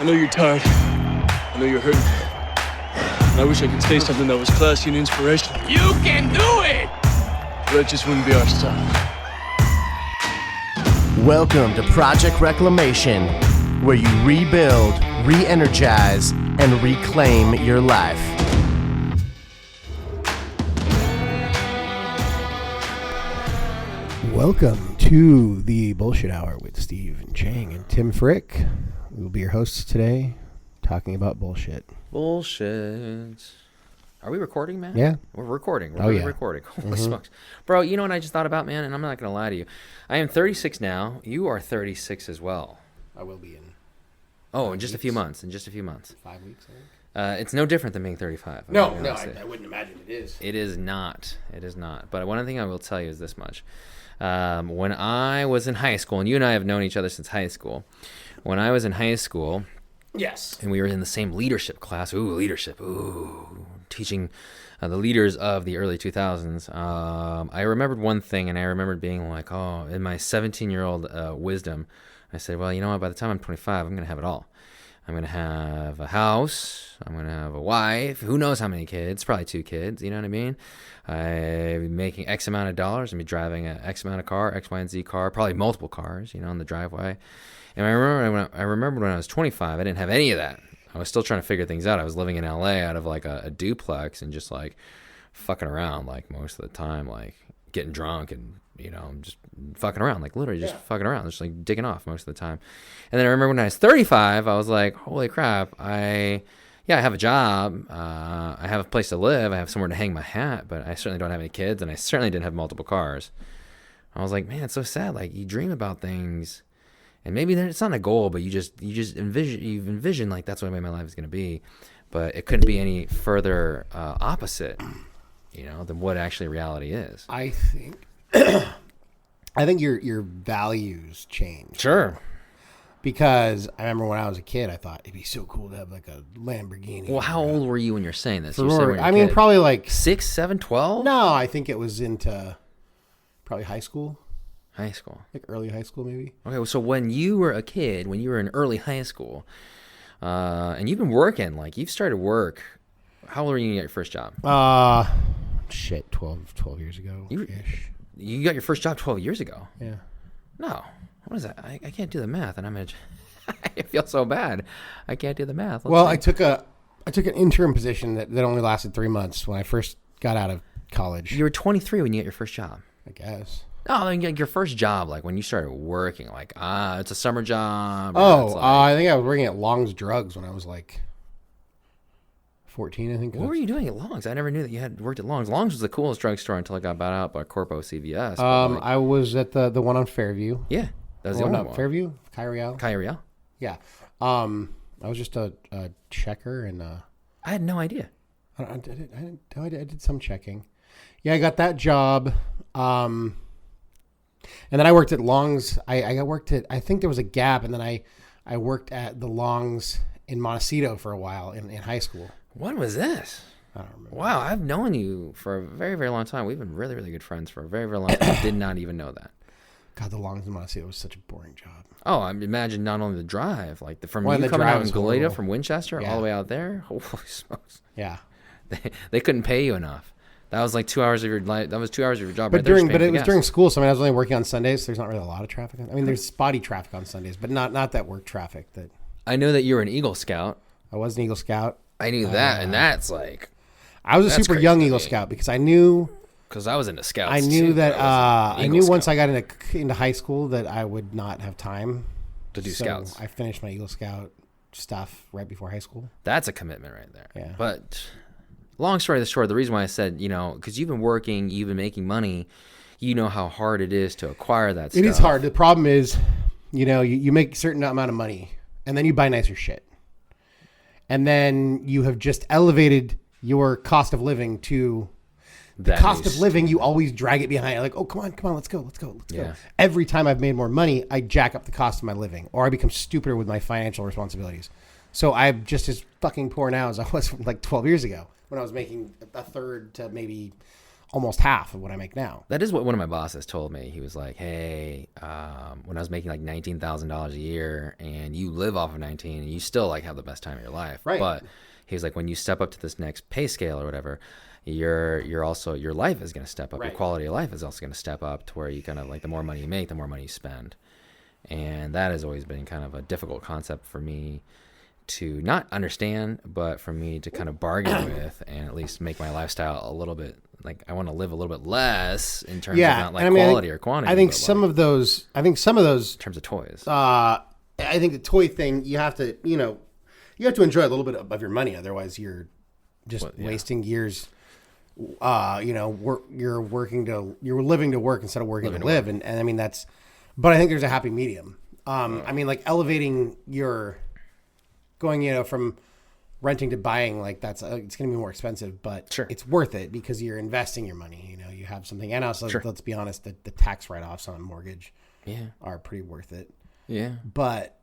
I know you're tired. I know you're hurting. And I wish I could say something that was classy and inspirational. You can do it! But that just wouldn't be our style. Welcome to Project Reclamation, where you rebuild, re-energize, and reclaim your life. Welcome to the Bullshit Hour with Steve and Chang and Tim Frick. We will be your hosts today, talking about bullshit. Bullshit. Are we recording, man? Yeah. We're recording. We're really recording. Holy smokes. Bro, you know what I just thought about, man? And I'm not going to lie to you. I am 36 now. You are 36 as well. I will be in. Oh, in just a few months. 5 weeks, I think. It's no different than being 35. No, I wouldn't imagine it is. It is not. It is not. But one thing I will tell you is this much. When I was in high school, and you and I have known each other since high school. When I was in high school, yes, and we were in the same leadership class. Ooh, leadership. Ooh, teaching the leaders of the early 2000s. I remembered one thing, and I remembered being like, oh, in my 17-year-old wisdom, I said, well, you know what? By the time I'm 25, I'm going to have it all. I'm going to have a house. I'm going to have a wife. Who knows how many kids? Probably 2 kids. You know what I mean? I'm making X amount of dollars. I'm be driving an X amount of car, X, Y, and Z car, probably multiple cars, in the driveway. And I remember when I was 25, I didn't have any of that. I was still trying to figure things out. I was living in LA out of like a duplex and just like fucking around like most of the time, like getting drunk and, just fucking around, like literally just fucking around, just like digging off most of the time. And then I remember when I was 35, I was like, holy crap, I have a job. I have a place to live. I have somewhere to hang my hat, but I certainly don't have any kids, and I certainly didn't have multiple cars. I was like, man, it's so sad. Like you dream about things, and maybe it's not a goal, but you just envision like that's what my life is going to be, but it couldn't be any further opposite, than what actually reality is. I think your values change. Sure. Because I remember when I was a kid, I thought it'd be so cool to have like a Lamborghini. Well, how old were you when you're saying this? Probably like 6, 7, 12? No, I think it was into probably high school. High school. Like early high school, maybe. Okay, so when you were a kid, when you were in early high school, and you've been working, like you've started work, how old were you when you got your first job? 12 years ago. You got your first job 12 years ago? Yeah. No. What is that? I can't do the math, and I feel so bad. I can't do the math. I took an interim position that only lasted 3 months when I first got out of college. You were 23 when you got your first job. I guess. No, I mean, like your first job, like when you started working, like it's a summer job. I think I was working at Long's Drugs when I was like 14, I think. What were you doing at Long's? I never knew that you had worked at Long's. Long's was the coolest drugstore until it got bought out by Corpo CVS. I was at the one on Fairview. Yeah. That was the only one. Fairview? Kyriel? Yeah. I was just a checker and I had no idea. I did some checking. Yeah, I got that job. And then I worked at Long's. I think there was a gap, and then I worked at the Long's in Montecito for a while in high school. When was this? I don't remember. Wow, I've known you for a very, very long time. We've been really, really good friends for a very, very long time. I did not even know that. God, the Long's in Montecito was such a boring job. Oh, I imagine not only the drive, like you coming out in Goleta from Winchester all the way out there. Holy smokes! Yeah, they couldn't pay you enough. That was like 2 hours of your life. That was 2 hours of your job. But it was during school, so I was only working on Sundays. So there's not really a lot of traffic. There's spotty traffic on Sundays, but not that work traffic. That I know that you were an Eagle Scout. I was an Eagle Scout. I knew that, and that's like I was a super young Eagle Scout because I knew. Because I was into Scouts. I knew that. I knew once I got into high school that I would not have time to do Scouts. I finished my Eagle Scout stuff right before high school. That's a commitment right there. Yeah. But long story short, the reason why I said, because you've been working, you've been making money, you know how hard it is to acquire that stuff. It is hard. The problem is, you make a certain amount of money, and then you buy nicer shit, and then you have just elevated your cost of living to. The cost of living, you always drag it behind. Like, oh, come on, let's go. Yeah. Every time I've made more money, I jack up the cost of my living, or I become stupider with my financial responsibilities. So I'm just as fucking poor now as I was like 12 years ago when I was making a third to maybe almost half of what I make now. That is what one of my bosses told me. He was like, hey, when I was making like $19,000 a year and you live off of 19, you still like have the best time of your life. Right. But he was like, when you step up to this next pay scale or whatever, you're also, your life is going to step up. Right. Your quality of life is also going to step up to where you kind of like, the more money you make, the more money you spend. And that has always been kind of a difficult concept for me to not understand, but for me to kind of bargain with and at least make my lifestyle a little bit like I want to live a little bit less in terms of not like quality or quantity. I think some of those in terms of toys. I think the toy thing, you have to enjoy a little bit of your money. Otherwise you're just wasting years. You're living to work instead of working to live. And I mean, but I think there's a happy medium. I mean, like elevating going, from renting to buying, like it's going to be more expensive, but sure, it's worth it because you're investing your money. You have something, and also sure, let's be honest, the tax write-offs on a mortgage, are pretty worth it. Yeah, but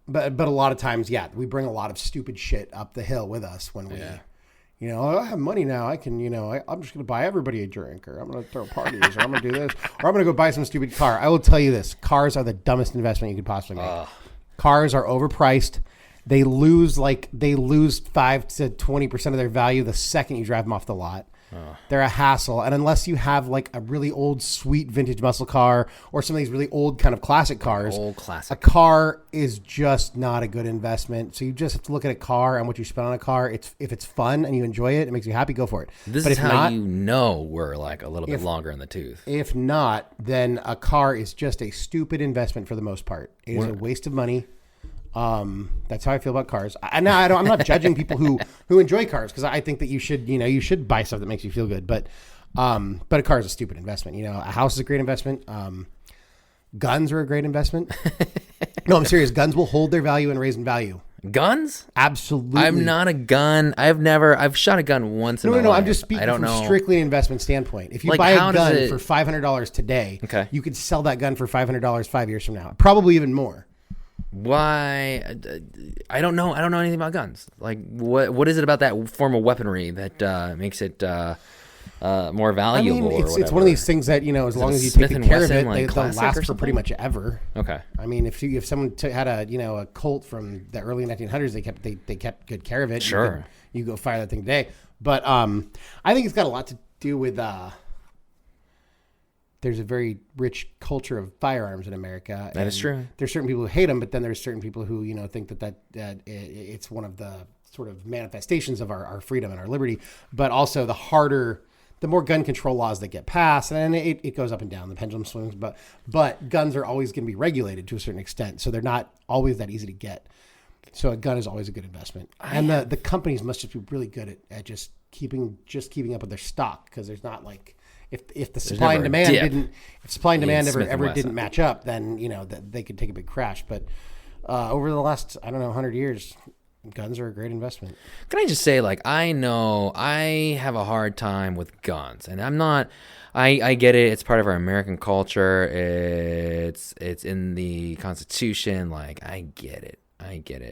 a lot of times, we bring a lot of stupid shit up the hill with us when we. I have money now. I can, I'm just going to buy everybody a drink, or I'm going to throw parties, or I'm going to do this, or I'm going to go buy some stupid car. I will tell you this: cars are the dumbest investment you could possibly make. Cars are overpriced. They lose 5 to 20% of their value the second you drive them off the lot. They're a hassle. And unless you have like a really old, sweet vintage muscle car or some of these really old kind of classic cars, a car is just not a good investment. So you just have to look at a car and what you spend on a car. If it's fun and you enjoy it, it makes you happy, go for it. This is how we're like a little bit longer in the tooth. If not, then a car is just a stupid investment for the most part. It is a waste of money. That's how I feel about cars. I'm not judging people who enjoy cars, because I think that you should buy stuff that makes you feel good. But a car is a stupid investment. A house is a great investment. Guns are a great investment. No, I'm serious. Guns will hold their value and raise in value. Guns? Absolutely. I'm not a gun. I've shot a gun once in my life. I'm just speaking from strictly an investment standpoint. If you buy a gun for $500 today, you could sell that gun for $500 5 years from now. Probably even more. Why? I don't know. I don't know anything about guns. Like, what is it about that form of weaponry that makes it more valuable? It's one of these things that as long as you take good care of it, they'll last for pretty much ever. Okay. I mean, if someone had a Colt from the early 1900s, they kept good care of it. Sure. You go fire that thing today, but I think it's got a lot to do with. There's a very rich culture of firearms in America. That is true. There's certain people who hate them, but then there's certain people who, think that it's one of the sort of manifestations of our freedom and our liberty. But also the more gun control laws that get passed, and it goes up and down, the pendulum swings, but guns are always going to be regulated to a certain extent. So they're not always that easy to get. So a gun is always a good investment. And the companies must just be really good at just keeping up with their stock, because there's not like... If the supply and demand ever didn't match up, then that they could take a big crash. But over the last 100 years, guns are a great investment. Can I just say, like, I know I have a hard time with guns, and I'm not. I get it. It's part of our American culture. It's in the Constitution. Like, I get it.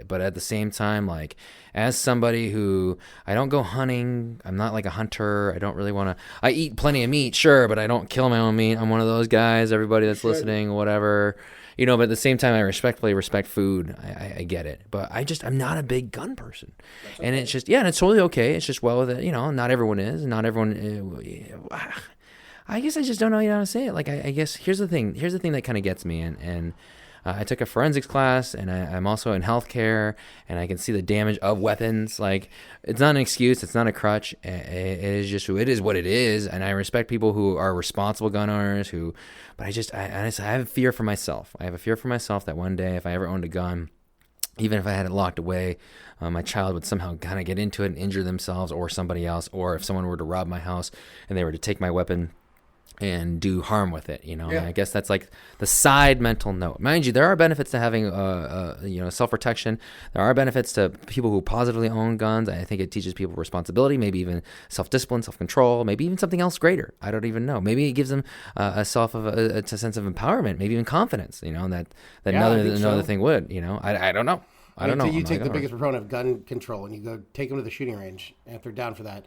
But at the same time, like, as somebody who, I don't go hunting, I'm not like a hunter, I don't really want to, I eat plenty of meat, sure, but I don't kill my own meat. I'm one of those guys, everybody that's listening, whatever, but at the same time, I respectfully respect food. I get it. But I'm not a big gun person. Okay. And it's just, and it's totally okay. It's just, well, that, not everyone is, not everyone, I guess I just don't know how to say it. Like, I guess, here's the thing that kind of gets me, and I took a forensics class, and I'm also in healthcare, and I can see the damage of weapons. Like, it's not an excuse. It's not a crutch. It is what it is. And I respect people who are responsible gun owners but I have a fear for myself. I have a fear for myself that one day, if I ever owned a gun, even if I had it locked away, my child would somehow kind of get into it and injure themselves or somebody else. Or if someone were to rob my house and they were to take my weapon and do harm with it, And I guess that's like the side mental note. Mind you, there are benefits to having, self-protection. There are benefits to people who positively own guns. I think it teaches people responsibility, maybe even self-discipline, self-control, maybe even something else greater. I don't even know. Maybe it gives them a sense of empowerment, maybe even confidence, that another thing would, I don't know. I don't know. You take the biggest proponent of gun control and you go take them to the shooting range, and if they're down for that.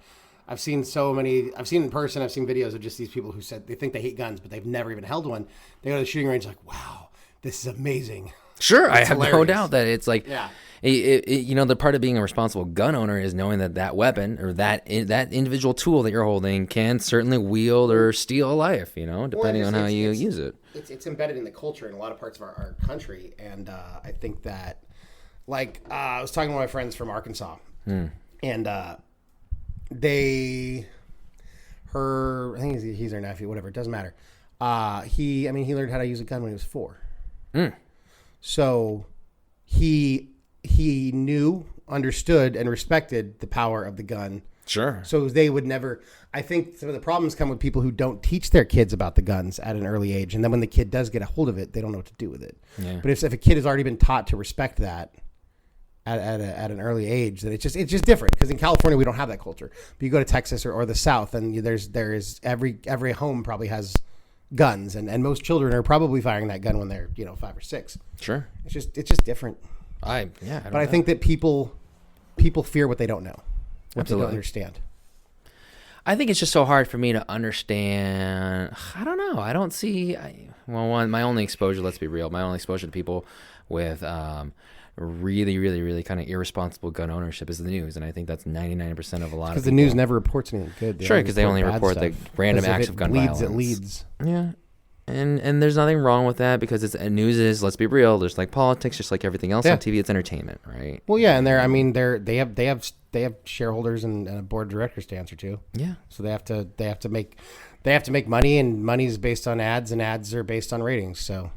I've seen so many. I've seen in person. I've seen videos of just these people who said they think they hate guns, but they've never even held one. They go to the shooting range like, wow, this is amazing. Sure, I have no hilarious. doubt that it's like, Yeah. The part of being a responsible gun owner is knowing that weapon or that individual tool that you're holding can certainly wield or steal a life, depending on how you use it. It's embedded in the culture in a lot of parts of our country, and I think that, I was talking to my friends from Arkansas, and I think he's their nephew, whatever, it doesn't matter. He learned how to use a gun when he was 4. So he knew, understood, and respected the power of the gun. Sure. So they would never. I think some of the problems come with people who don't teach their kids about the guns at an early age, and then when the kid does get a hold of it, they don't know what to do with it. Yeah. But if a kid has already been taught to respect that at an early age, then it's just different. Because in California we don't have that culture. But you go to Texas or the South, and there is every home probably has guns, and most children are probably firing that gun when they're 5 or 6. Sure. It's just different. I think that people fear what they don't know, what they don't understand. I think it's just so hard for me to understand. I don't know. I don't see. My only exposure. Let's be real. My only exposure to people with really, really, really kind of irresponsible gun ownership is the news, and I think that's 99% of a lot of people. Because the news never reports anything good. Sure, because they only report the random acts of gun violence. It leads. Yeah. And there's nothing wrong with that because news is, let's be real, there's like politics, just like everything else on TV. It's entertainment, right? Well, yeah, and they have shareholders and a board of directors to answer to. Yeah. So they have to make money, and money is based on ads, and ads are based on ratings. So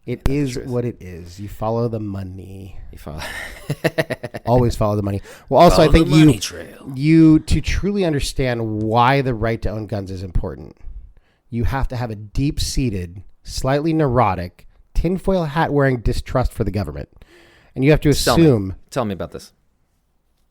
it is what it is. You follow the money. Always follow the money. Well, also Follow I think the money trail. you to truly understand why the right to own guns is important, you have to have a deep-seated, slightly neurotic, tinfoil hat-wearing distrust for the government. And you have to assume... Tell me about this.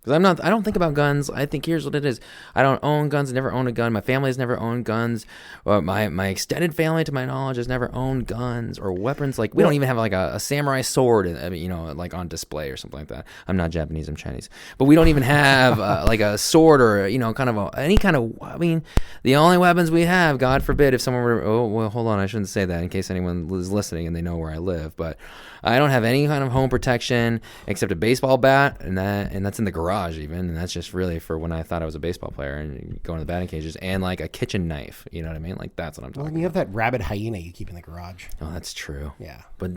Because I don't think about guns. I think here's what it is. I don't own guns. Never owned a gun. My family has never owned guns. My extended family, to my knowledge, has never owned guns or weapons. Like, we don't even have like a samurai sword, like on display or something like that. I'm not Japanese. I'm Chinese. But we don't even have like a sword or, any kind of, the only weapons we have, God forbid, if someone were, hold on, I shouldn't say that in case anyone is listening and they know where I live. But I don't have any kind of home protection except a baseball bat, and that's in the garage even, and that's just really for when I thought I was a baseball player and going to the batting cages, and like a kitchen knife. You know what I mean? Like that's what I'm talking about. You have that rabid hyena you keep in the garage. Oh, that's true. Yeah, but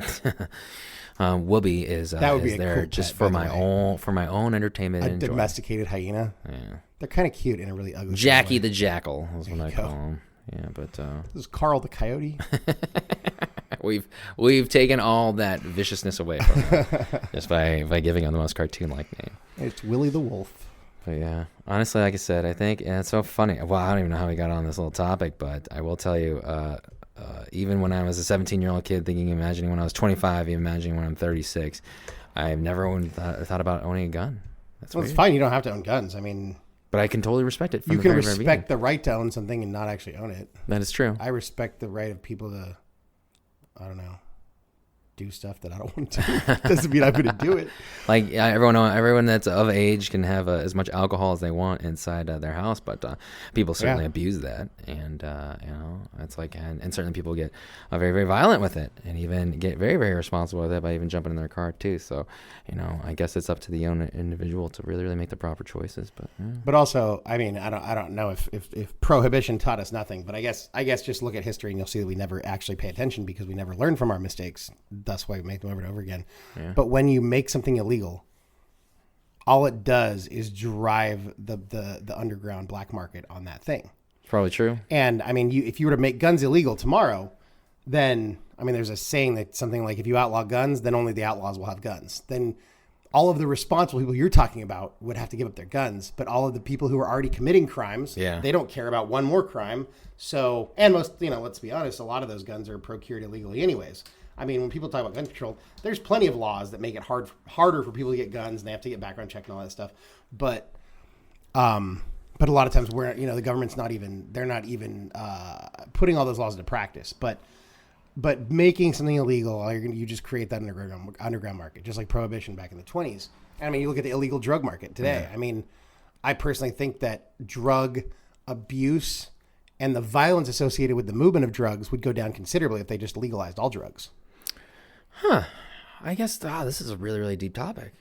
Whoopi is there cool just pet, for my own entertainment. A domesticated hyena. Yeah, they're kind of cute in a really ugly. Jackie way. the Jackal is what I call him. Yeah, but this is Carl the Coyote. We've taken all that viciousness away from him just by giving him the most cartoon-like name. It's Willie the Wolf. But yeah, honestly, like I said, I think it's so funny. Well, I don't even know how we got on this little topic, but I will tell you, even when I was a 17-year-old kid, imagining when I was 25, imagining when I'm 36, I've never thought about owning a gun. It's fine. You don't have to own guns. But I can totally respect it. You can respect the right to own something and not actually own it. That is true. I respect the right of people to, I don't know, do stuff that I don't want to. Doesn't mean I'm going to do it. Like everyone that's of age can have as much alcohol as they want inside their house, but people certainly abuse that, and it's like, and certainly people get very, very violent with it, and even get very, very responsible with it by even jumping in their car too. So, I guess it's up to the individual to really, really make the proper choices. But but also, I don't know if prohibition taught us nothing, but I guess just look at history and you'll see that we never actually pay attention because we never learn from our mistakes. That's why we make them over and over again. Yeah. But when you make something illegal, all it does is drive the underground black market on that thing. Probably true. And if you were to make guns illegal tomorrow, then there's a saying that something like, if you outlaw guns, then only the outlaws will have guns. Then all of the responsible people you're talking about would have to give up their guns, but all of the people who are already committing crimes, they don't care about one more crime. So, and most, let's be honest, a lot of those guns are procured illegally anyways. When people talk about gun control, there's plenty of laws that make it harder for people to get guns, and they have to get background check and all that stuff. But a lot of times the government's not even putting all those laws into practice. But making something illegal, you just create that underground market, just like prohibition back in the 1920s. And you look at the illegal drug market today. I personally think that drug abuse and the violence associated with the movement of drugs would go down considerably if they just legalized all drugs. I guess this is a really, really deep topic.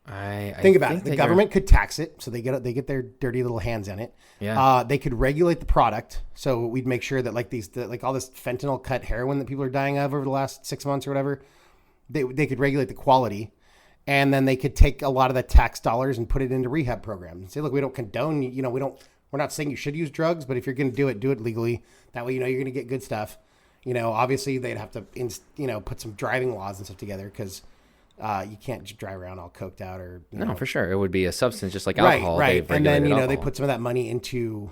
I think about it. The government could tax it, so they get their dirty little hands in it. Yeah. They could regulate the product, so we'd make sure that like all this fentanyl cut heroin that people are dying of over the last 6 months or whatever, they could regulate the quality, and then they could take a lot of the tax dollars and put it into rehab programs and say, look, we don't condone, we're not saying you should use drugs, but if you're going to do it legally. That way, you're going to get good stuff. Obviously they'd have to, put some driving laws and stuff together because you can't just drive around all coked out or. No, for sure. It would be a substance just like alcohol. Right. And then, alcohol. They put some of that money into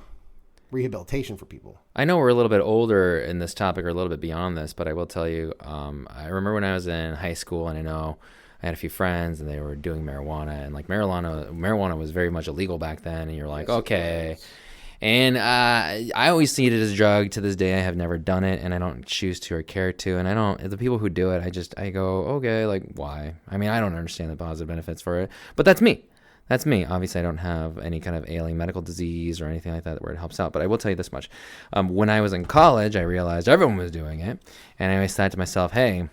rehabilitation for people. I know we're a little bit older in this topic or a little bit beyond this, but I will tell you, I remember when I was in high school and I know I had a few friends and they were doing marijuana, and like marijuana was very much illegal back then. And you're like, okay. And I always see it as a drug. To this day, I have never done it, and I don't choose to or care to. And the people who do it, I go, okay, like, why? I mean, I don't understand the positive benefits for it, but that's me. That's me. Obviously, I don't have any kind of ailing medical disease or anything like that where it helps out. But I will tell you this much. When I was in college, I realized everyone was doing it, and I always thought to myself, hey,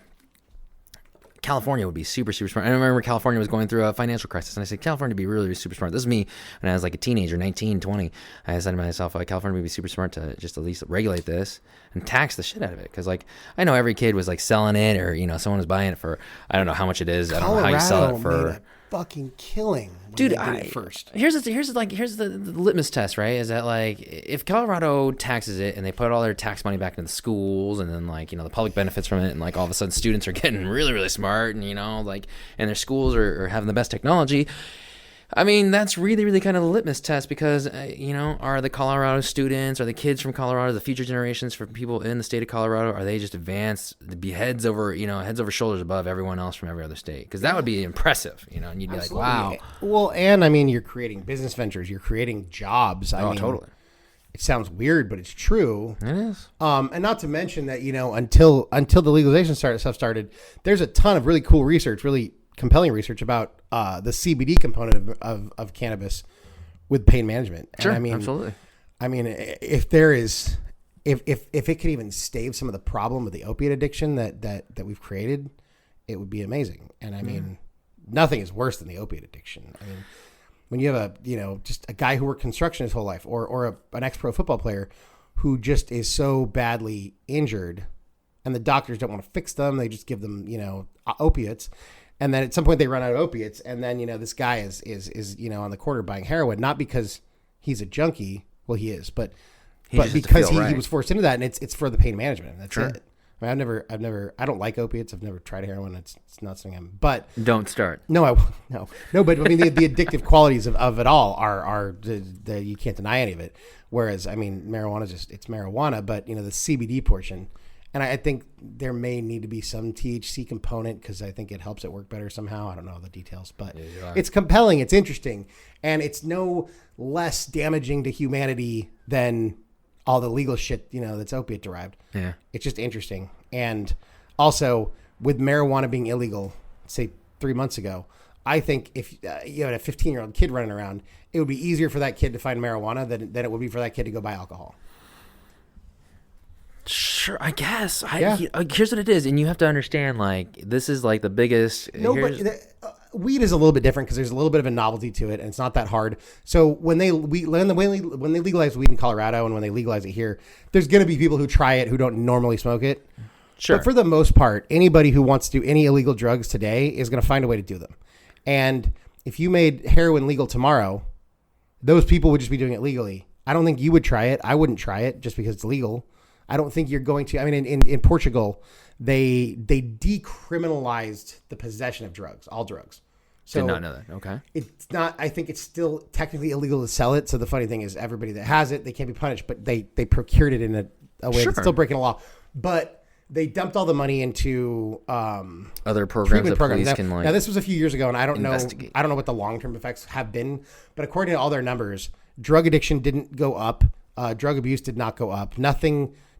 California would be super, super smart. I remember California was going through a financial crisis, and I said, California would be really, really super smart. This is me when I was like a teenager, 19, 20. I said to myself, California would be super smart to just at least regulate this and tax the shit out of it. Because, like, I know every kid was, like, selling it or, someone was buying it for, I don't know how much it is. I don't know how you sell it for. Made a fucking killing. Dude, first. Here's the litmus test, right? Is that like if Colorado taxes it and they put all their tax money back into the schools, and then like the public benefits from it, and like all of a sudden students are getting really, really smart, and and their schools are having the best technology. I mean, that's really, really kind of the litmus test because, are the Colorado students, are the kids from Colorado, the future generations for people in the state of Colorado, are they just advanced, to be heads over shoulders above everyone else from every other state? Because that would be impressive, and you'd be Absolutely. like, wow. Well, and I mean, you're creating business ventures, you're creating jobs. I mean, totally. It sounds weird, but it's true. It is. And not to mention that, until the legalization started, there's a ton of really cool research, really compelling research about the CBD component of cannabis with pain management. And sure, I mean, absolutely. I mean, if it could even stave some of the problem with the opiate addiction that we've created, it would be amazing. And I mean, nothing is worse than the opiate addiction. I mean, when you have just a guy who worked construction his whole life, or an ex-pro football player who just is so badly injured, and the doctors don't want to fix them, they just give them opiates. And then at some point they run out of opiates, and then this guy is on the corner buying heroin, not because he's a junkie. Well, he is, but because he was forced into that, and it's for the pain management. That's sure. it. I mean, I don't like opiates. I've never tried heroin. It's not something but don't start. No. But I mean, the addictive qualities of it all are you can't deny any of it. Whereas, I mean, marijuana it's marijuana, but the CBD portion. And I think there may need to be some THC component because I think it helps it work better somehow. I don't know the details, but it's compelling. It's interesting. And it's no less damaging to humanity than all the legal shit, that's opiate derived. Yeah. It's just interesting. And also with marijuana being illegal, say 3 months ago, I think if you had a 15-year-old kid running around, it would be easier for that kid to find marijuana than it would be for that kid to go buy alcohol. Sure, I guess. Here's what it is, and you have to understand, like, this is like the biggest. No, but weed is a little bit different because there's a little bit of a novelty to it, and it's not that hard. So when they legalize weed in Colorado and when they legalize it here, there's going to be people who try it who don't normally smoke it. Sure. But for the most part, anybody who wants to do any illegal drugs today is going to find a way to do them. And if you made heroin legal tomorrow, those people would just be doing it legally. I don't think you would try it. I wouldn't try it just because it's legal. I don't think you're going to. I mean, in Portugal, they decriminalized the possession of drugs, all drugs. So did not know that. Okay. It's not. I think it's still technically illegal to sell it. So the funny thing is, everybody that has it, they can't be punished, but they procured it in a way that's still breaking the law. But they dumped all the money into other programs that police now, can like. Now this was a few years ago, and I don't know what the long term effects have been. But according to all their numbers, drug addiction didn't go up. Drug abuse did not go up.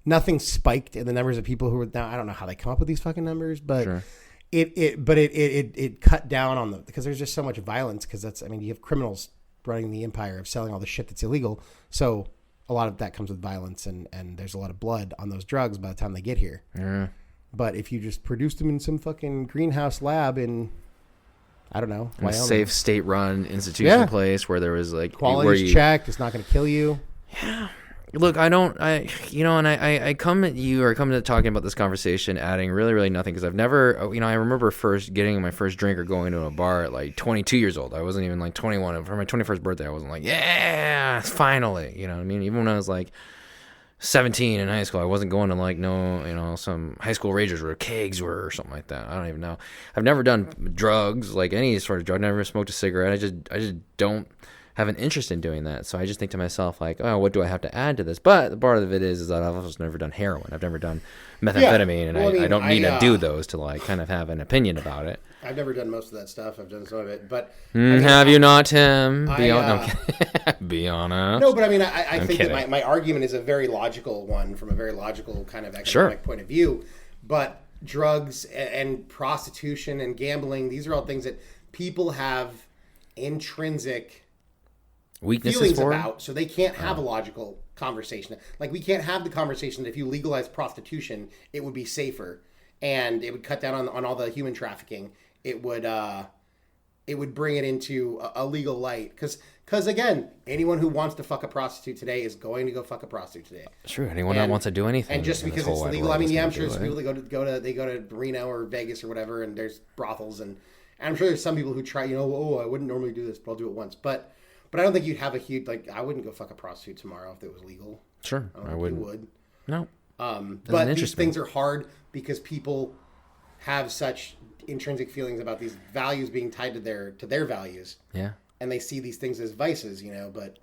Nothing spiked in the numbers of people who were now. I don't know how they come up with these fucking numbers, but sure. it cut down on because there's just so much violence. Because you have criminals running the empire of selling all the shit that's illegal. So a lot of that comes with violence, and there's a lot of blood on those drugs by the time they get here. Yeah. But if you just produced them in some fucking greenhouse lab in, I don't know, In a Wyoming, safe state-run institution Yeah. place where there was like quality's checked, it's not going to kill you. Look, I come at you or come to talking about this conversation adding really, really nothing because I've never, I remember first getting my first drink or going to a bar at like 22 years old. I wasn't even like 21. For my 21st birthday, I wasn't like, yeah, finally. You know what I mean? Even when I was like 17 in high school, I wasn't going to like some high school rages where kegs were or something like that. I don't even know. I've never done drugs, like any sort of drug. I never smoked a cigarette. I just don't have an interest in doing that. So I just think to myself like, oh, what do I have to add to this? But the part of it is that I've also never done heroin. I've never done methamphetamine, and I don't need to do those to like kind of have an opinion about it. I've never done most of that stuff. I've done some of it, but have you not, Tim? Be honest. Be honest. No, but I mean, I think that my argument is a very logical one from a very logical kind of economic point of view. But drugs and prostitution and gambling, these are all things that people have intrinsic weaknesses feelings for about, so they can't have a logical conversation. Like we can't have the conversation that if you legalize prostitution, it would be safer and it would cut down on all the human trafficking. It would bring it into a legal light because again, anyone who wants to fuck a prostitute today is going to go fuck a prostitute today. Sure, anyone that wants to do anything. And just because it's legal, I mean, yeah, I'm sure there's people that go to Reno or Vegas or whatever, and there's brothels, and I'm sure there's some people who try, I wouldn't normally do this, but I'll do it once, But I don't think you'd have a huge, like, I wouldn't go fuck a prostitute tomorrow if it was legal. Sure, I wouldn't. You would. No. But these things are hard because people have such intrinsic feelings about these values being tied to their values. Yeah. And they see these things as vices, but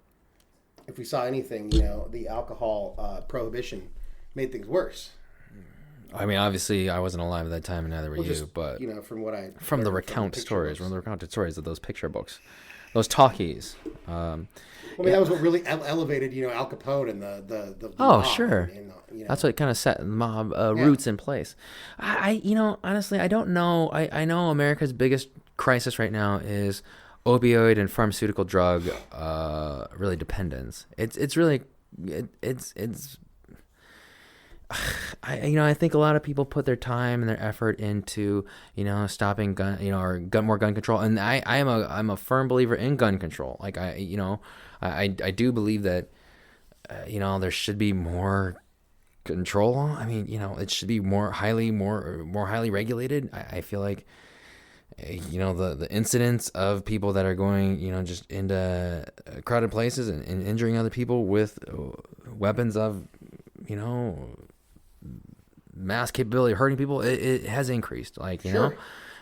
if we saw anything, the alcohol prohibition made things worse. I mean, obviously, I wasn't alive at that time, and neither were you. But from the recounted stories of those picture books. Those talkies. That was what really elevated, Al Capone and the oh, mob sure. That's what kind of set the mob roots in place. Honestly, I don't know. I know America's biggest crisis right now is opioid and pharmaceutical drug really dependence. It's really I think a lot of people put their time and their effort into, stopping gun, or more gun control. And I'm a firm believer in gun control. Like I do believe that, there should be more control. I mean, it should be more highly regulated. I feel like, the incidents of people that are going, just into crowded places and injuring other people with weapons of, mass capability of hurting people, it has increased, know.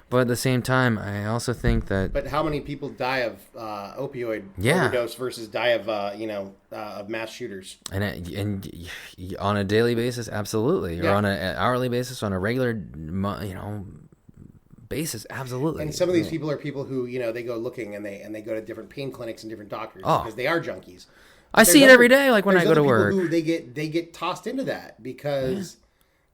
But at the same time, I also think that. But how many people die of opioid overdose versus die of of mass shooters? And on a daily basis, absolutely, or on an hourly basis, on a regular basis, absolutely. And some of these people are people who they go looking and they go to different pain clinics and different doctors because they are junkies. I see it every day, like when I go to work. Who they get tossed into that because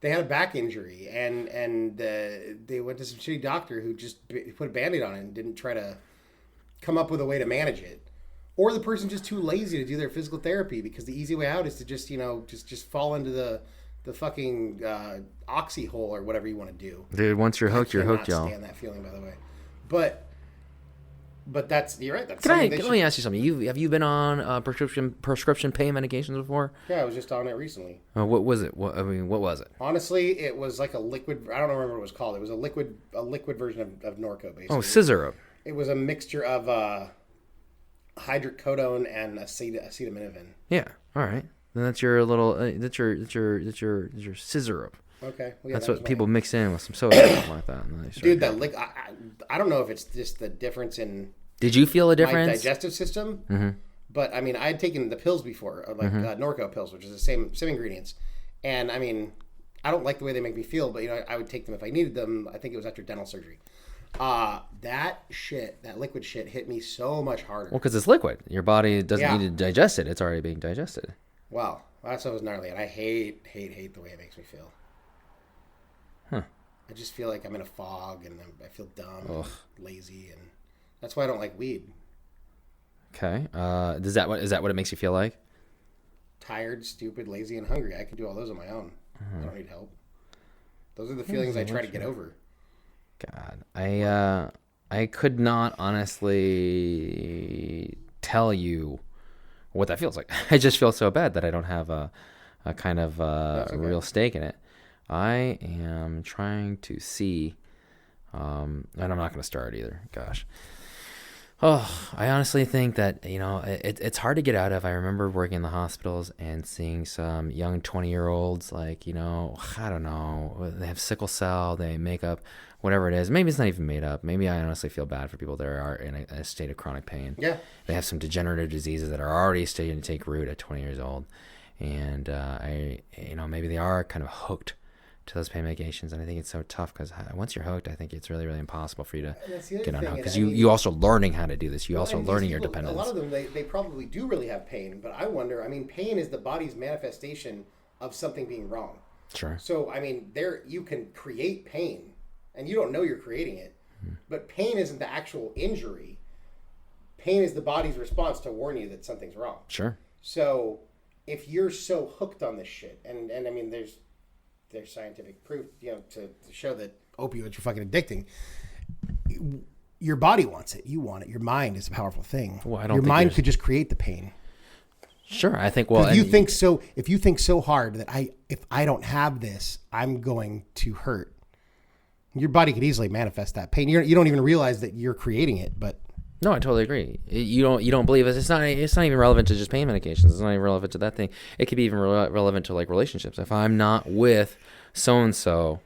they had a back injury and they went to some shitty doctor who just put a Band-Aid on it and didn't try to come up with a way to manage it. Or the person's just too lazy to do their physical therapy because the easy way out is to just fall into the fucking oxy hole or whatever you want to do. Dude, once you're hooked, you're hooked, y'all. I can't stand that feeling, by the way. But you're right. Let me ask you something. Have you been on prescription pain medications before? Yeah, I was just on it recently. What was it? What was it? Honestly, it was like a liquid. I don't remember what it was called. It was a liquid version of Norco, basically. Oh, scissor. It was a mixture of hydrocodone and acetaminophen. Yeah. All right. Then that's your little. That's your scissor. Okay. Well, yeah, that's what people mix in with some soda or something like that. Dude, I don't know if it's just the difference in. Did you feel a difference? My digestive system. Mm-hmm. But I mean, I had taken the pills before, like Norco pills, which is the same ingredients. And I mean, I don't like the way they make me feel, but I would take them if I needed them. I think it was after dental surgery. That liquid shit hit me so much harder. Well, because it's liquid. Your body doesn't need to digest it. It's already being digested. Wow. That's what was gnarly. And I hate the way it makes me feel. Huh. I just feel like I'm in a fog and I feel dumb and lazy. And that's why I don't like weed. Okay. Is that what it makes you feel like? Tired, stupid, lazy, and hungry. I can do all those on my own. I don't need help. Those are the feelings I try to get over. God, I could not honestly tell you what that feels like. I just feel so bad that I don't have a kind of real stake in it. I am trying to see, and I'm not going to start either. Gosh. Oh, I honestly think that, it's hard to get out of. I remember working in the hospitals and seeing some young 20-year-olds, like, I don't know, they have sickle cell, they make up whatever it is. Maybe it's not even made up. Maybe I honestly feel bad for people that are in a state of chronic pain. Yeah. They have some degenerative diseases that are already starting to take root at 20 years old. And, maybe they are kind of hooked to those pain medications, and I think it's so tough because once you're hooked, I think it's really, really impossible for you to get on out, because you also learning how to do this. You also learning your dependence. A lot of them, they probably do really have pain, but I wonder. I mean, pain is the body's manifestation of something being wrong. Sure. So I mean, you can create pain, and you don't know you're creating it, but pain isn't the actual injury. Pain is the body's response to warn you that something's wrong. Sure. So if you're so hooked on this shit, and I mean, there's scientific proof, to show that opioids are fucking addicting. Your body wants it. You want it. Your mind is a powerful thing. Well, I don't Your think mind could just create the pain. Sure, I think. Well, If you think so hard that if I don't have this, I'm going to hurt. Your body could easily manifest that pain. You don't even realize that you're creating it, but. No, I totally agree. You don't believe it. It's not even relevant to just pain medications. It's not even relevant to that thing. It could be even relevant to like relationships. If I'm not with so and so,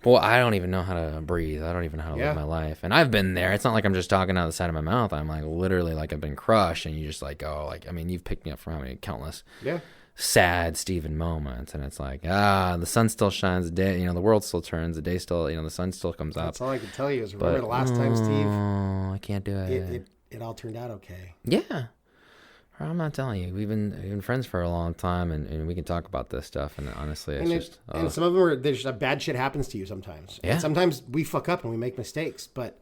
boy, I don't even know how to breathe. I don't even know how to live my life. And I've been there. It's not like I'm just talking out of the side of my mouth. I'm like literally like I've been crushed, and you just like you've picked me up from how many countless sad Stephen moments, and it's like the sun still shines, the day, the world still turns, the day still, the sun still comes up. That's all I can tell you is remember the last time, Steve. I can't do it. It all turned out okay. Yeah, I'm not telling you. We've been friends for a long time, and we can talk about this stuff. And honestly, and some of them there's bad shit happens to you sometimes. Yeah. And sometimes we fuck up and we make mistakes, but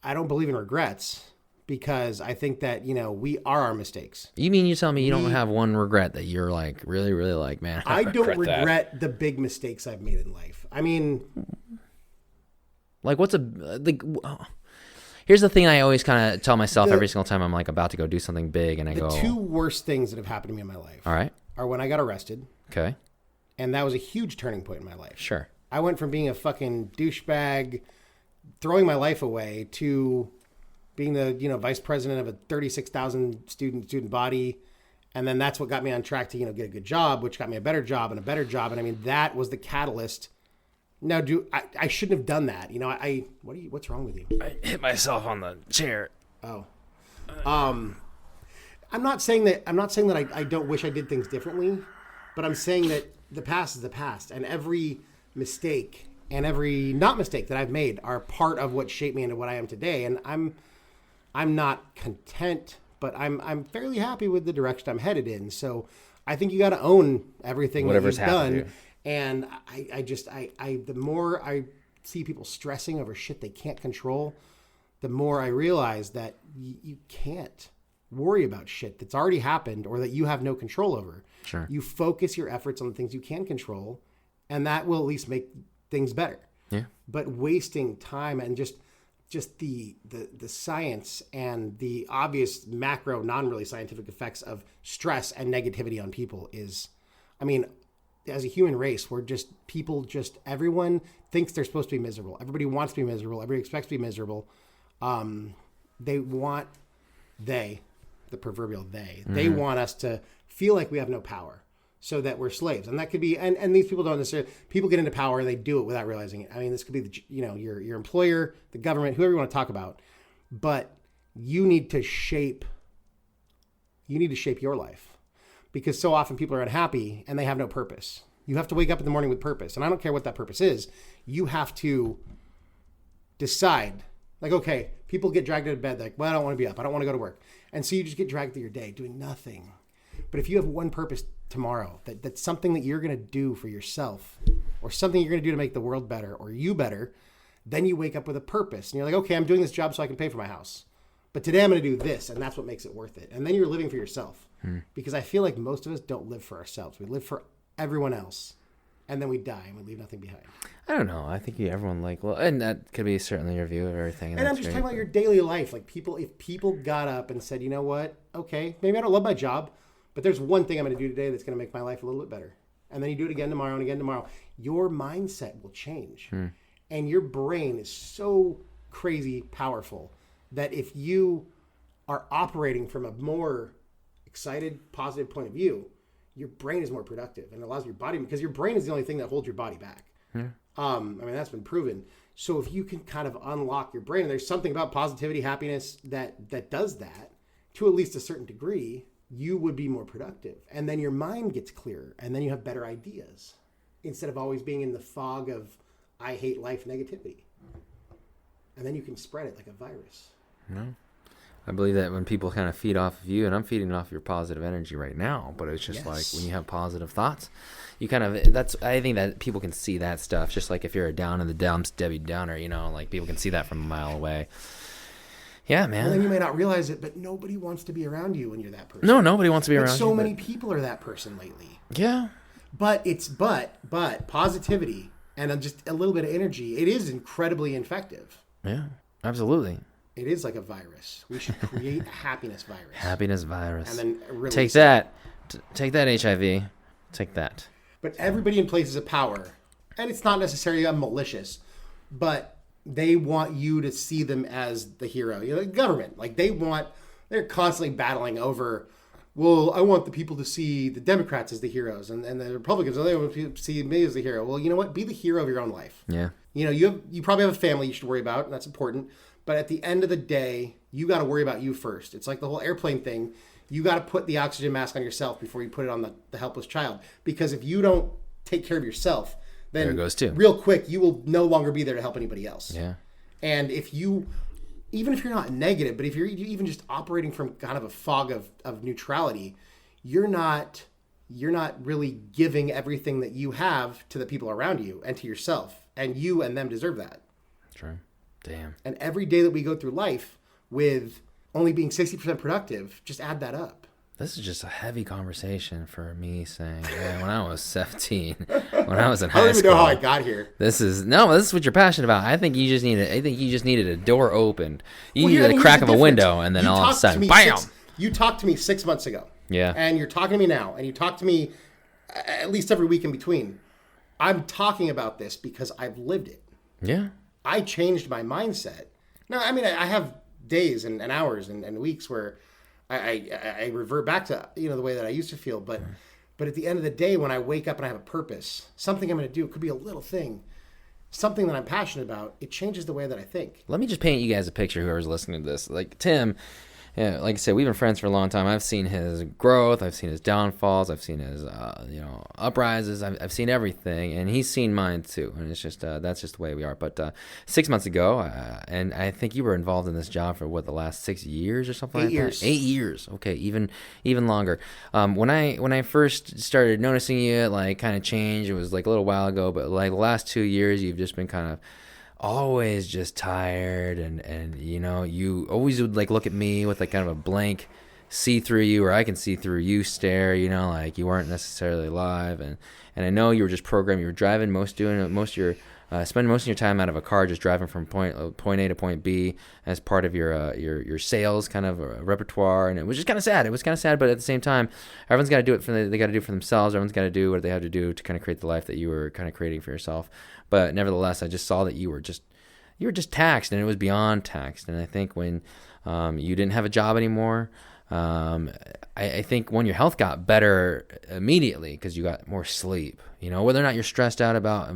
I don't believe in regrets. Because I think that, we are our mistakes. You mean you tell me you don't have one regret that you're like, really, really like, man, I don't regret the big mistakes I've made in life. I mean. Like, here's the thing I always kind of tell myself every single time I'm like about to go do something big, and I go. The two worst things that have happened to me in my life. All right. Are when I got arrested. Okay. And that was a huge turning point in my life. Sure. I went from being a fucking douchebag, throwing my life away, to being the vice president of a 36,000 student body, and then that's what got me on track to get a good job, which got me a better job and a better job, and I mean that was the catalyst. Now, I shouldn't have done that. What's wrong with you? I hit myself on the chair. Oh, I'm not saying that I don't wish I did things differently, but I'm saying that the past is the past, and every mistake and every not mistake that I've made are part of what shaped me into what I am today, and I'm not content, but I'm fairly happy with the direction I'm headed in. So I think you got to own everything Whatever's that you've done. To you. And the more I see people stressing over shit they can't control, the more I realize that you can't worry about shit that's already happened or that you have no control over. Sure. You focus your efforts on the things you can control, and that will at least make things better. Yeah. But wasting time and just the science and the obvious macro, non-really scientific effects of stress and negativity on people is, I mean, as a human race, everyone thinks they're supposed to be miserable. Everybody wants to be miserable. Everybody expects to be miserable. They want the proverbial they want us to feel like we have no power, so that we're slaves. And that could be, and these people don't necessarily, people get into power and they do it without realizing it. I mean, this could be your employer, the government, whoever you want to talk about, but you need to shape your life, because so often people are unhappy and they have no purpose. You have to wake up in the morning with purpose. And I don't care what that purpose is. You have to decide, like, okay, people get dragged out of bed. Like, well, I don't want to be up. I don't want to go to work. And so you just get dragged through your day doing nothing. But if you have one purpose tomorrow, that's something that you're going to do for yourself, or something you're going to do to make the world better or you better, then you wake up with a purpose. And you're like, okay, I'm doing this job so I can pay for my house. But today I'm going to do this, and that's what makes it worth it. And then you're living for yourself. Because I feel like most of us don't live for ourselves. We live for everyone else. And then we die, and we leave nothing behind. I don't know. I think everyone and that could be certainly your view of everything. And I'm just talking about your daily life. Like if people got up and said, you know what? Okay, maybe I don't love my job, but there's one thing I'm going to do today that's going to make my life a little bit better. And then you do it again tomorrow and again tomorrow. Your mindset will change. And your brain is so crazy powerful that if you are operating from a more excited, positive point of view, your brain is more productive and it allows your body, because your brain is the only thing that holds your body back. I mean, that's been proven. So if you can kind of unlock your brain, and there's something about positivity, happiness that does that to at least a certain degree, you would be more productive. And then your mind gets clearer, and then you have better ideas instead of always being in the fog of I hate life negativity. And then you can spread it like a virus. No. I believe that when people kind of feed off of you, and I'm feeding off your positive energy right now, but it's just like when you have positive thoughts, you kind of, I think that people can see that stuff. Just like if you're a down in the dumps, Debbie Downer, like people can see that from a mile away. Yeah, man. And then you may not realize it, but nobody wants to be around you when you're that person. No, nobody wants to be around you. So many people are that person lately. Yeah. But positivity and just a little bit of energy, it is incredibly effective. Yeah, absolutely. It is like a virus. We should create a happiness virus. Happiness virus. And then release take that. Take that, HIV. Take that. But everybody in places of power, and it's not necessarily malicious, but they want you to see them as the hero. The government, they're constantly battling over, well, I want the people to see the Democrats as the heroes, and the Republicans, they want to see me as the hero. Well, you know what? Be the hero of your own life. Yeah. You probably have a family you should worry about, and that's important. But at the end of the day, you got to worry about you first. It's like the whole airplane thing. You got to put the oxygen mask on yourself before you put it on the helpless child. Because if you don't take care of yourself, then there it goes too. Real quick, you will no longer be there to help anybody else. Yeah. And even if you're not negative, but if you're even just operating from kind of a fog of neutrality, you're not really giving everything that you have to the people around you and to yourself. And you and them deserve that. True. Damn. And every day that we go through life with only being 60% productive, just add that up. This is just a heavy conversation for me saying, man, when I was 17, when I was in high school. I don't even know how I got here. This is what you're passionate about. I think you just needed a door opened. You needed a crack of a window, and then all of a sudden, bam! You talked to me 6 months ago. Yeah. And you're talking to me now, and you talk to me at least every week in between. I'm talking about this because I've lived it. Yeah. I changed my mindset. No, I mean, I have days and hours and weeks where I revert back to, the way that I used to feel. But at the end of the day, when I wake up and I have a purpose, something I'm going to do, it could be a little thing, something that I'm passionate about, it changes the way that I think. Let me just paint you guys a picture, whoever's listening to this. Like Tim, yeah, like I said, we've been friends for a long time. I've seen his growth. I've seen his downfalls. I've seen his, uprises. I've seen everything, and he's seen mine too. And it's just that's just the way we are. But 6 months ago, and I think you were involved in this job for the last 6 years or something. 8 years. That? 8 years. Okay, even longer. When I first started noticing you, kind of change. It was a little while ago, but the last 2 years, you've just been kind of always just tired, and you always would look at me with kind of a blank see through you, or I can see through you stare, you weren't necessarily alive, and I know you were just programmed. You were driving spending most of your time out of a car, just driving from point A to point B as part of your sales kind of repertoire, and it was just kind of sad. It was kind of sad, but at the same time, everyone's got to do it they got to do it for themselves. Everyone's got to do what they have to do to kind of create the life that you were kind of creating for yourself. But nevertheless, I just saw that you were just taxed, and it was beyond taxed. And I think when you didn't have a job anymore, I think when your health got better immediately because you got more sleep, whether or not you're stressed out about,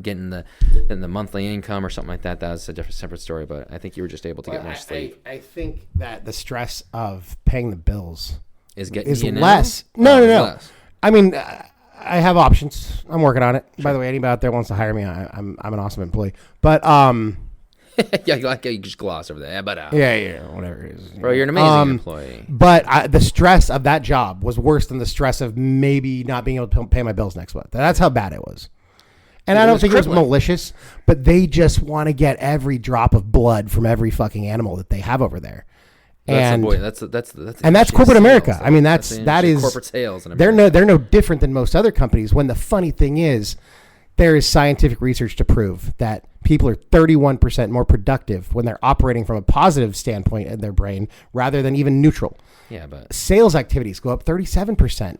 getting the monthly income or something like that, that's a separate story. But I think you were just able to get more sleep. I think that the stress of paying the bills is less. No. Less. I mean, I have options. I'm working on it. Sure. By the way, anybody out there wants to hire me, I'm an awesome employee. But yeah, you just gloss over that. But yeah, whatever it is. Bro, you're an amazing employee. But the stress of that job was worse than the stress of maybe not being able to pay my bills next month. That's how bad it was. And I don't think it was malicious, but they just want to get every drop of blood from every fucking animal that they have over there. And That's and that's actually corporate sales, America. though. I mean, That's that is corporate sales in they're America. no different than most other companies. When the funny thing is, there is scientific research to prove that people are 31% more productive when they're operating from a positive standpoint in their brain rather than even neutral. Yeah, but Sales activities go up 37%.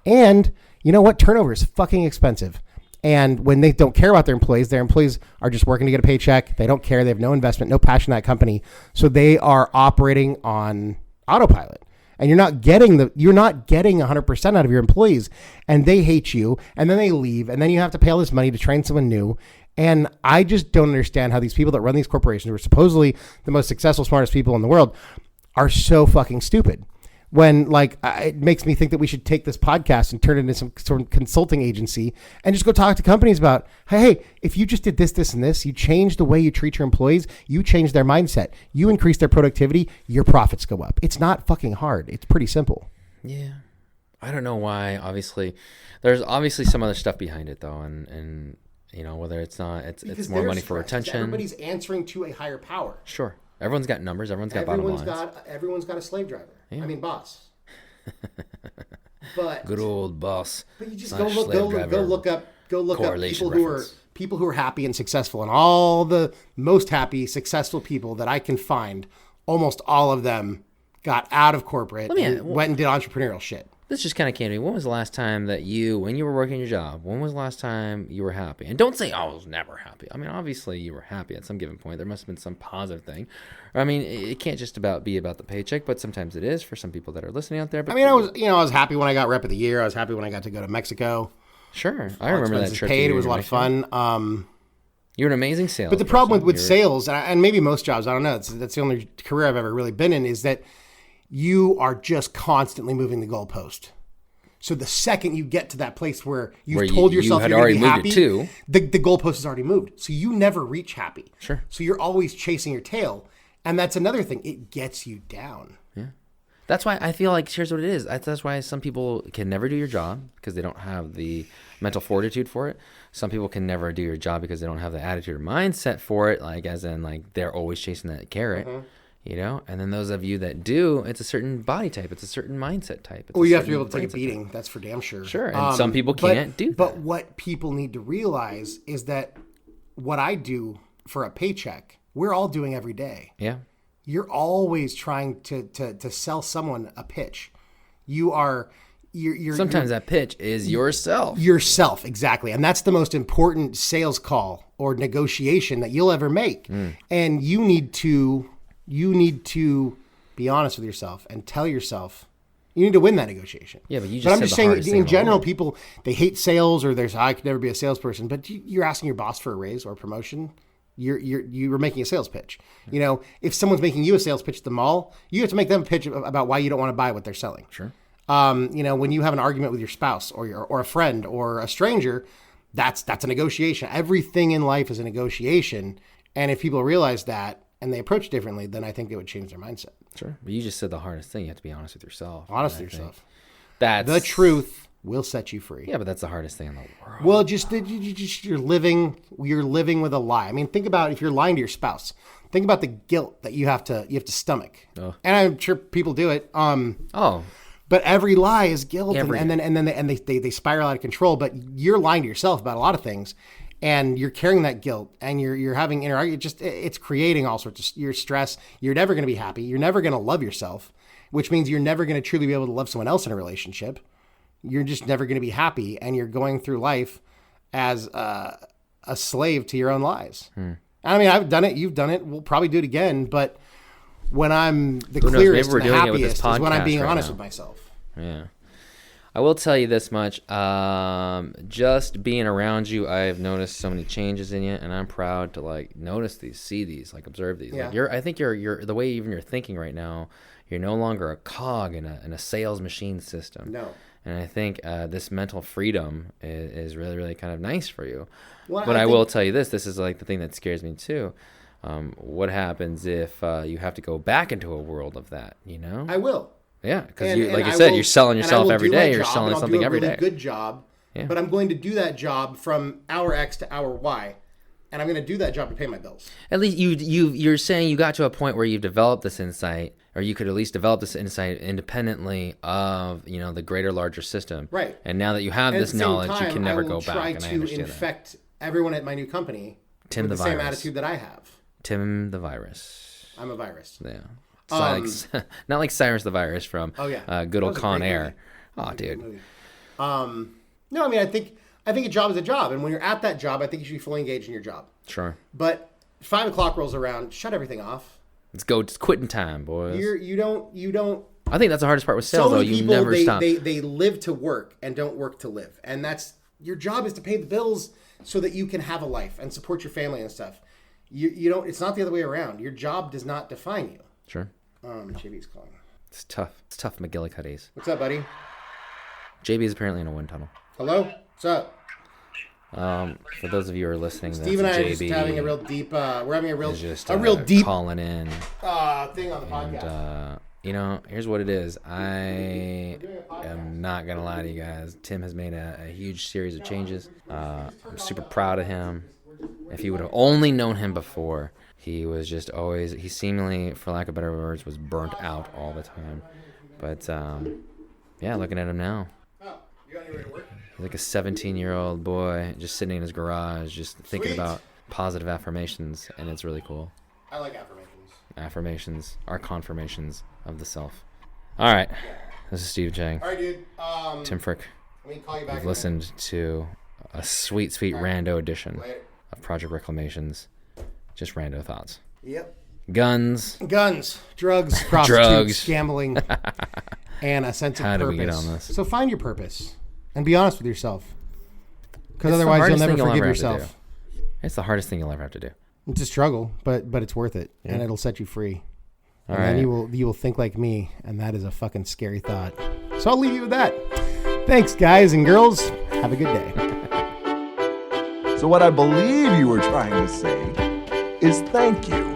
And you know what? Turnover is fucking expensive. And when they don't care about their employees are just working to get a paycheck. They don't care. They have no investment, no passion in that company. So they are operating on autopilot. And you're not getting 100% out of your employees, and they hate you, and then they leave, and then you have to pay all this money to train someone new. And I just don't understand how these people that run these corporations, who are supposedly the most successful, smartest people in the world, are so fucking stupid. When it makes me think that we should take this podcast and turn it into some sort of consulting agency and just go talk to companies about, hey, if you just did this, this, and this, you change the way you treat your employees, you change their mindset, you increase their productivity, your profits go up. It's not fucking hard. It's pretty simple. yeah, I don't know why. Obviously, there's obviously some other stuff behind it though, and whether it's not, it's more money for retention. Everybody's answering to a higher power. Sure, everyone's got numbers. Everyone's got bottom lines. Everyone's got a slave driver. Yeah. I mean, boss. But good old boss. But you just go look up people who are happy and successful, and all the most happy, successful people that I can find, almost all of them got out of corporate and went and did entrepreneurial shit. This just kind of came to me. When was the last time that when you were working your job, when was the last time you were happy? And don't say, I was never happy. I mean, obviously you were happy at some given point. There must have been some positive thing. I mean, it can't just be about the paycheck, but sometimes it is for some people that are listening out there. But I mean, I was happy when I got Rep of the Year. I was happy when I got to go to Mexico. Sure. I remember that trip. It was a lot of fun. You're an amazing sales. But the problem with sales, and maybe most jobs, I don't know, that's the only career I've ever really been in, is that you are just constantly moving the goalpost. So the second you get to that place where you've told yourself you're going to be happy, the goalpost is already moved. So you never reach happy. Sure. So you're always chasing your tail. And that's another thing. It gets you down. Yeah. That's why I feel like, here's what it is. That's why some people can never do your job because they don't have the mental fortitude for it. Some people can never do your job because they don't have the attitude or mindset for it. As in they're always chasing that carrot. Mm-hmm. And then those of you that do, it's a certain body type. It's a certain mindset type. You have to be able to take a beating. That's for damn sure. Sure. And some people can't do that. But what people need to realize is that what I do for a paycheck, we're all doing every day. Yeah. You're always trying to sell someone a pitch. You're sometimes that pitch is yourself. Yourself, exactly. And that's the most important sales call or negotiation that you'll ever make. And you need to be honest with yourself and tell yourself you need to win that negotiation. Yeah, but I'm just saying, in general, people, they hate sales, or I could never be a salesperson. But you're asking your boss for a raise or a promotion. You're making a sales pitch. If someone's making you a sales pitch at the mall, you have to make them a pitch about why you don't want to buy what they're selling. Sure. When you have an argument with your spouse or a friend or a stranger, that's a negotiation. Everything in life is a negotiation. And if people realize that and they approach differently, then I think it would change their mindset. Sure. But you just said the hardest thing. You have to be honest with yourself. Honest with yourself. That's the truth will set you free. Yeah, but that's the hardest thing in the world. Well, you're living with a lie. I mean, think about if you're lying to your spouse. Think about the guilt that you have to stomach. Oh. And I'm sure people do it. But every lie is guilt, and then they spiral out of control. But you're lying to yourself about a lot of things. And you're carrying that guilt, and you're having inner argument. It's creating all sorts of your stress. You're never going to be happy. You're never going to love yourself, which means you're never going to truly be able to love someone else in a relationship. You're just never going to be happy, and you're going through life as a slave to your own lies. I mean, I've done it. You've done it. We'll probably do it again. But when I'm the clearest and the happiest is when I'm being honest with myself. Yeah. I will tell you this much. Just being around you, I've noticed so many changes in you, and I'm proud to notice these, see these, observe these. Yeah. I think you're the way even you're thinking right now. You're no longer a cog in a sales machine system. No. And I think this mental freedom is really, really kind of nice for you. Well, but I will tell you this. This is the thing that scares me too. What happens if you have to go back into a world of that? I will. Yeah, because like you said, you're selling yourself every day. You're selling something every day. I'll do a really good job, but I'm going to do that job from hour X to hour Y, and I'm going to do that job to pay my bills. At least you're saying you got to a point where you've developed this insight, or you could at least develop this insight independently of, you know, the greater, larger system. Right. And now that you have And this at the same knowledge, time, you can never I will go back. try And I to understand that. infect everyone at my new company Tim with the the same virus. attitude that I have. Tim the virus. I'm a virus. Yeah. It's like, not like Cyrus the Virus from good old Con Air. Oh, dude. No, I mean, I think a job is a job, and when you're at that job, I think you should be fully engaged in your job. Sure. But 5 o'clock rolls around, shut everything off. Let's go. It's quitting time, boys. You don't. I think that's the hardest part with sales, So though. many You people, never stop. they live to work and don't work to live, and that's your job is to pay the bills so that you can have a life and support your family and stuff. You don't. It's not the other way around. Your job does not define you. Sure. JB's calling. It's tough. It's tough, McGillicuddies. What's up, buddy? JB is apparently in a wind tunnel. Hello. What's up? For those of you who are listening, Steve and I are just JB having a real deep. We're having a real is deep calling in. thing on the podcast. And, you know, here's what it is. I am not going to lie to you guys. Tim has made a huge series of changes. I'm super proud of him. If you would have only known him before, he was just always, he seemingly, for lack of better words, was burnt out all the time. But, yeah, looking at him now. He's like a 17-year-old boy just sitting in his garage, just thinking about positive affirmations, and it's really cool. I like affirmations. Affirmations are confirmations of the self. All right. This is Steve Chang. All right, dude. Tim Frick. Let me call you back. We've listened to a sweet rando edition Later. of Project Reclamations. Just rando thoughts. Yep. Guns. Drugs, prostitutes, gambling, and a sense of How purpose. do we get on this? So find your purpose and be honest with yourself. Because It's the otherwise you'll hardest never thing forgive ever have to yourself. It's the hardest thing you'll ever have to do. It's a struggle, but it's worth it, and it'll set you free. All And right. then you will think like me, and that is a fucking scary thought. So I'll leave you with that. Thanks, guys and girls. Have a good day. So what I believe you were trying to say is thank you.